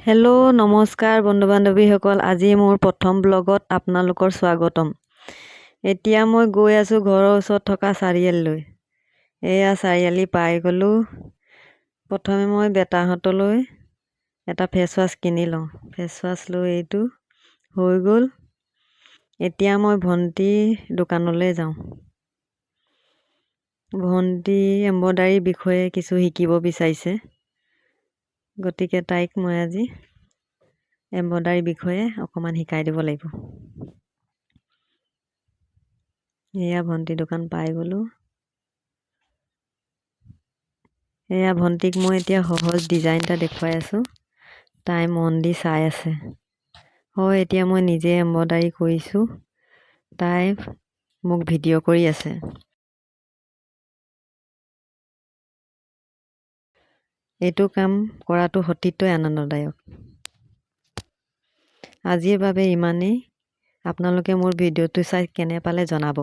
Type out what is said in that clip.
Hello' নমস্কাৰ বন্ধু বান্ধৱীসকল। আজি মোৰ প্ৰথম ব্লগত আপোনালোকৰ স্বাগতম। এতিয়া মই গৈ আছোঁ ঘৰৰ ওচৰত থকা চাৰিআলিলৈ। এয়া চাৰিআলি পাই গ'লোঁ। প্ৰথমে মই বেটাহঁতলৈ এটা ফেচ ৱাছ কিনি লওঁ। ফেচ ৱাছ লৈ এইটো হৈ গ'ল। এতিয়া মই ভণ্টিৰ দোকানলৈ যাওঁ। ভণ্টি এম্ব্ৰইডাৰীৰ বিষয়ে কিছু শিকিব বিচাৰিছে, গতিকে তাইক মই আজি এম্ব্ৰইডাৰীৰ বিষয়ে অকণমান শিকাই দিব লাগিব। এয়া ভণ্টিৰ দোকান পাই গ'লোঁ। এয়া ভণ্টিক মই এতিয়া সহজ ডিজাইন এটা দেখুৱাই আছোঁ। তাই মন দি চাই আছে। হয়, এতিয়া মই নিজে এম্ব্ৰইডাৰী কৰিছোঁ। তাই মোক ভিডিঅ' কৰি আছে। এইটো কাম কৰাটো অতিকৈ আনন্দদায়ক। আজিৰ বাবে ইমানেই। আপোনালোকে মোৰ ভিডিঅ'টো চাই কেনে পালে জনাব।